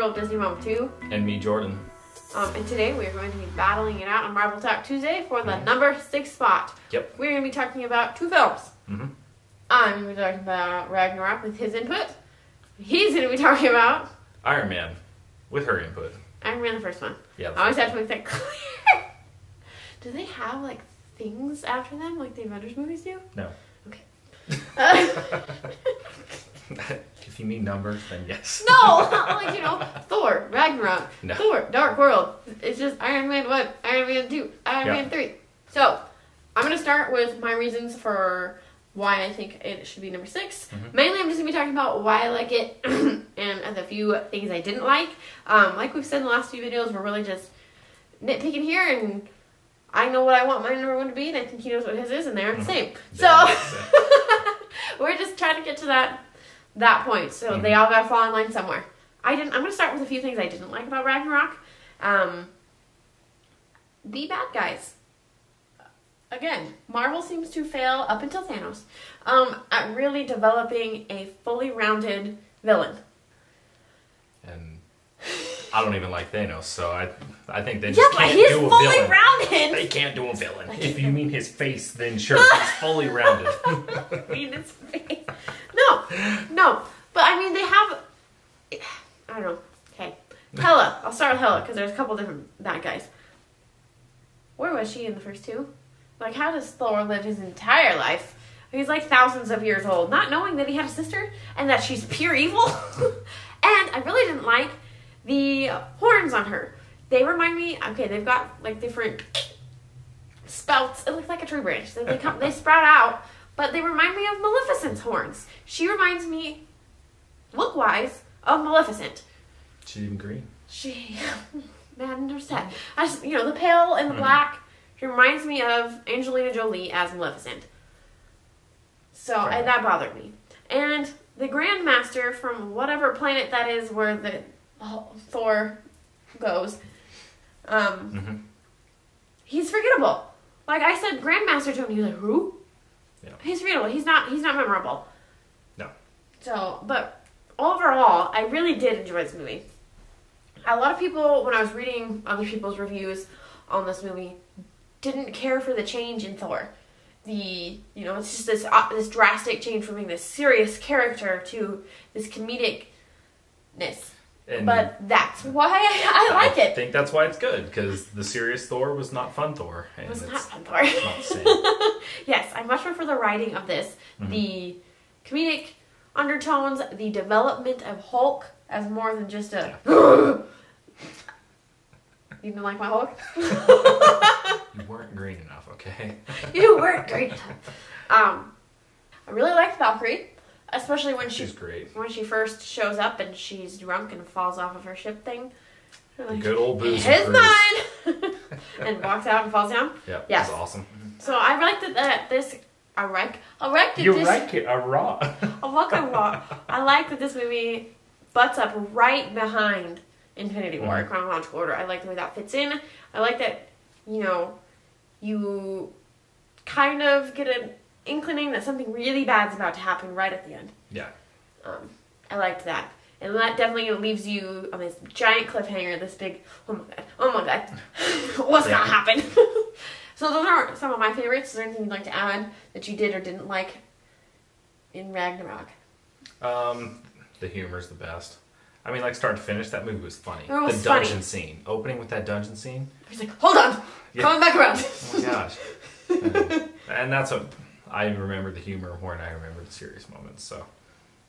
of Disney Mom 2. And me, Jordan. And today we are going to be battling it out on Marvel Talk Tuesday for the number 6 spot. Yep. We're going to be talking about 2 films. Mm-hmm. I'm going to be talking about Ragnarok with his input. He's going to be talking about Iron Man with her input. Iron Man, the first one. Yeah. I always have to make that clear. Do they have, like, things after them like the Avengers movies do? No. Okay. If you mean numbers, then yes. No! Like, you know, Thor, Ragnarok, No. Thor, Dark World. It's just Iron Man 1, Iron Man 2, Iron Man 3. So, I'm going to start with my reasons for why I think it should be number 6. Mm-hmm. Mainly, I'm just going to be talking about why I like it and the few things I didn't like. Like we've said in the last few videos, we're really just nitpicking here, and I know what I want my number 1 to be, and I think he knows what his is, and they're the same. So, we're just trying to get to that point. So, they all got to fall in line somewhere. I'm going to start with a few things I didn't like about Ragnarok. The bad guys. Again, Marvel seems to fail, up until Thanos, at really developing a fully rounded villain. And I don't even like Thanos, so I think they just can't do a villain. He's fully rounded! They can't do a villain. If you mean his face, then sure, he's fully rounded. I mean his face. No. But I mean, they have... I don't know. Okay. Hela. I'll start with Hela, because there's a couple different bad guys. Where was she in the first 2? Like, how does Thor live his entire life? He's like thousands of years old, not knowing that he had a sister and that she's pure evil. And I really didn't like the horns on her. They remind me, okay, they've got like different spouts. It looks like a tree branch. They sprout out, but they remind me of Maleficent's horns. She reminds me, look-wise, of Maleficent. She's even green. She, man, there's that. I just, the pale and the black. She reminds me of Angelina Jolie as Maleficent. So, and that bothered me. And the Grandmaster from whatever planet that is where the Thor goes, he's forgettable. Like I said, Grandmaster to him, he was like, who? Yeah. He's forgettable. He's not memorable. No. So, but overall, I really did enjoy this movie. A lot of people, when I was reading other people's reviews on this movie, didn't care for the change in Thor. It's just this drastic change from being this serious character to this comedicness. But that's why I like it. I think that's why it's good, because the serious Thor was not fun Thor. And it was not fun Thor. It's not the same. Yes, I much prefer the writing of this. The comedic undertones, the development of Hulk as more than just a... Yeah. You didn't like my Hulk? You weren't green enough, okay? You weren't green enough. I really liked Valkyrie, especially when she's great. When she first shows up and she's drunk and falls off of her ship thing. Like, good old booze. It's mine! And walks out and falls down. Yeah, yes. That's awesome. So I liked that this... I like that this movie butts up right behind Infinity War, chronological order. I like the way that fits in. I like that, you kind of get an inclining that something really bad's about to happen right at the end. Yeah. I liked that. And that definitely leaves you on this giant cliffhanger, this big, oh my god, what's gonna happen? So those are some of my favorites. Is there anything you'd like to add that you did or didn't like in Ragnarok? The humor's the best. I mean, like, start to finish, that movie was funny. It was the dungeon scene. Opening with that dungeon scene. He's like, hold on! Yeah. Coming back around! Oh my gosh. And that's what... I remember the humor more than I remember the serious moments, so...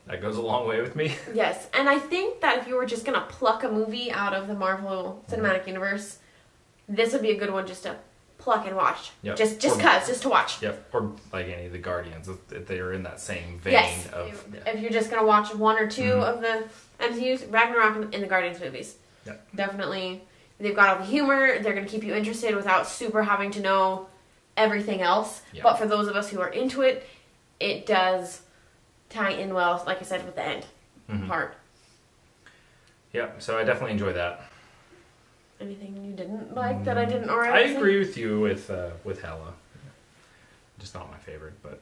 That goes a long way with me. Yes, and I think that if you were just going to pluck a movie out of the Marvel Cinematic Universe, this would be a good one just to pluck and watch. Yep. Just to watch. Yep, or like any of the Guardians, if they are in that same vein of... If you're just going to watch one or two of the MCU's, Ragnarok and the Guardians movies. Yep. Definitely. They've got all the humor, they're going to keep you interested without super having to know everything else. Yep. But for those of us who are into it, it does tie in well, like I said, with the end part. Yep, so I definitely enjoy that. Anything you didn't like that I didn't already I agree with you with Hela. Just not my favorite, but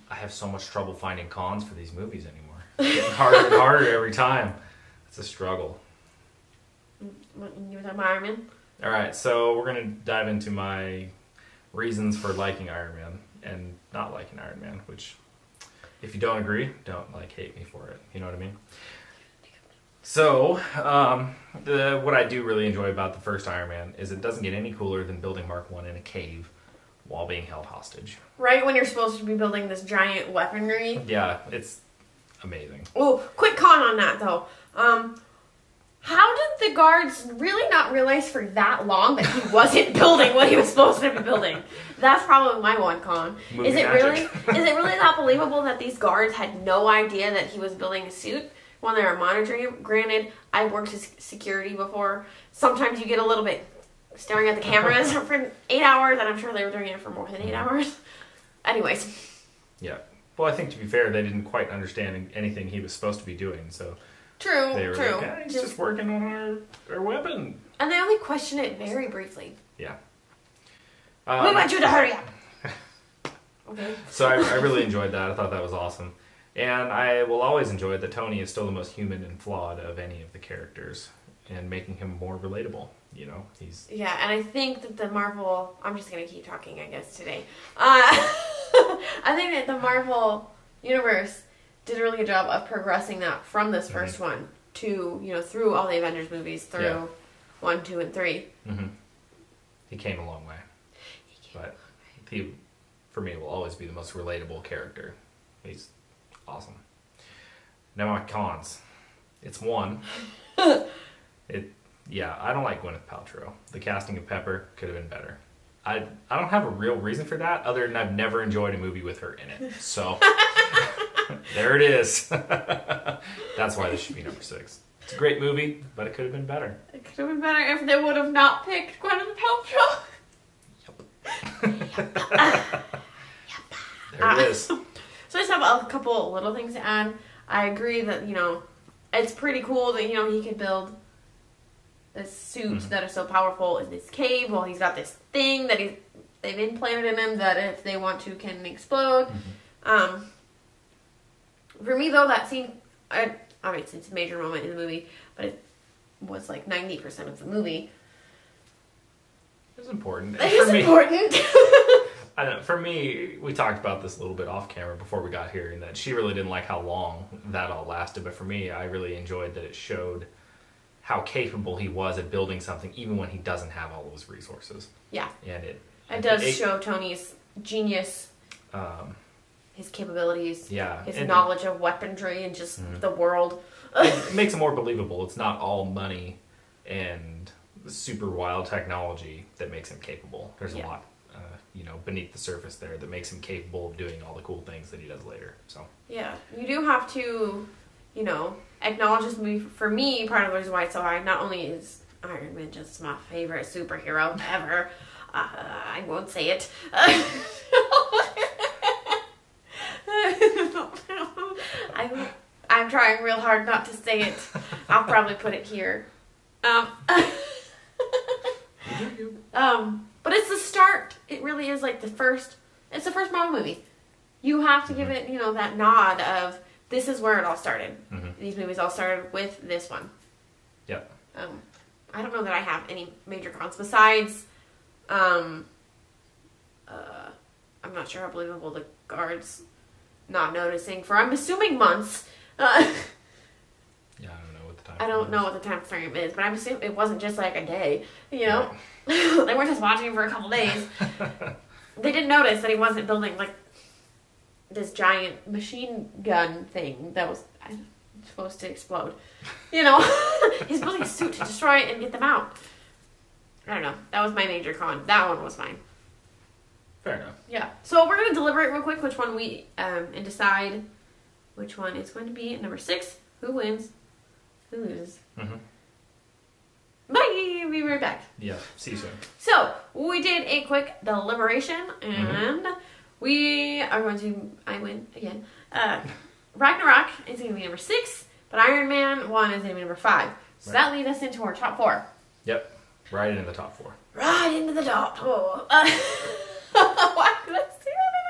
I have so much trouble finding cons for these movies anymore. Getting harder and harder every time. It's a struggle. What, you were talking about Iron Man? All right, so we're going to dive into my reasons for liking Iron Man and not liking Iron Man, which, if you don't agree, don't, hate me for it. You know what I mean? So, what I do really enjoy about the first Iron Man is it doesn't get any cooler than building Mark 1 in a cave while being held hostage. Right when you're supposed to be building this giant weaponry. Yeah, it's amazing. Oh, quick con on that, though. How did the guards really not realize for that long that he wasn't building what he was supposed to be building? That's probably my one con. Is it really that believable that these guards had no idea that he was building a suit when they were monitoring him? Granted, I've worked as security before. Sometimes you get a little bit staring at the cameras for 8 hours, and I'm sure they were doing it for more than 8 hours. Anyways. Yeah. Well, I think to be fair, they didn't quite understand anything he was supposed to be doing, so... True. He's just working on our weapon. And they only question it very briefly. Yeah. We want you to hurry up. Okay. So I really enjoyed that. I thought that was awesome. And I will always enjoy that Tony is still the most human and flawed of any of the characters, and making him more relatable. You know, he's... Yeah, and I think that the Marvel... I'm just going to keep talking, I guess, today. I think that the Marvel Universe did a really good job of progressing that from this first one to, through all the Avengers movies, through 1, 2, and 3. Mm-hmm. He came a long way. He, for me, will always be the most relatable character. He's awesome. Now my cons. It's one. I don't like Gwyneth Paltrow. The casting of Pepper could have been better. I don't have a real reason for that, other than I've never enjoyed a movie with her in it. So... there it is. That's why this should be number 6. It's a great movie, but it could have been better. It could have been better if they would have not picked Gwyneth Paltrow. Yep. There it is. So I just have a couple little things to add. I agree that, it's pretty cool that, he could build this suit that is so powerful in this cave while he's got this thing that they've implanted in him that if they want to can explode. For me, though, that scene, obviously it's a major moment in the movie, but it was 90% of the movie. It was important. It is important. I don't know, for me, we talked about this a little bit off camera before we got here, and that she really didn't like how long that all lasted, but for me, I really enjoyed that it showed how capable he was at building something, even when he doesn't have all those resources. Yeah. And it does show Tony's genius. His capabilities, his knowledge of weaponry and just the world. It makes it more believable. It's not all money and super wild technology that makes him capable. There's a lot, beneath the surface there that makes him capable of doing all the cool things that he does later. So yeah, you do have to, acknowledge this movie. For me, part of the reason why it's so high, not only is Iron Man just my favorite superhero ever, I won't say it. I'm trying real hard not to say it. I'll probably put it here. But it's the start. It really is it's the first Marvel movie. You have to give it, that nod of this is where it all started. These movies all started with this one. Yep. I don't know that I have any major cons besides, I'm not sure how believable the guards not noticing for, I'm assuming, months. Yeah, I don't know what the time I don't know what the time frame is, but I'm assuming it wasn't just a day, Right. They weren't just watching him for a couple days. They didn't notice that he wasn't building, this giant machine gun thing that was supposed to explode. He's building a suit to destroy it and get them out. I don't know. That was my major con. That one was fine. Fair enough. Yeah. So we're going to deliberate real quick which one we, and decide which one is going to be number 6. Who wins? Who loses? Bye! We'll be right back. Yeah. See you soon. So, we did a quick deliberation, and we are going to, I win again. Ragnarok is going to be number 6, but Iron Man 1 is going to be number 5. So that leads us into our top 4. Yep. Right into the top 4. Right into the top 4. Why did I say that in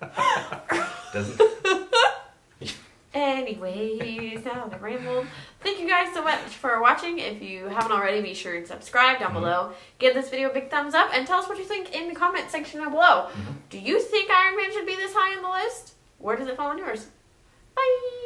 an accent? Anyways, now that I rambled. Thank you guys so much for watching. If you haven't already, be sure and subscribe down below. Give this video a big thumbs up and tell us what you think in the comment section down below. Do you think Iron Man should be this high on the list? Where does it fall on yours? Bye!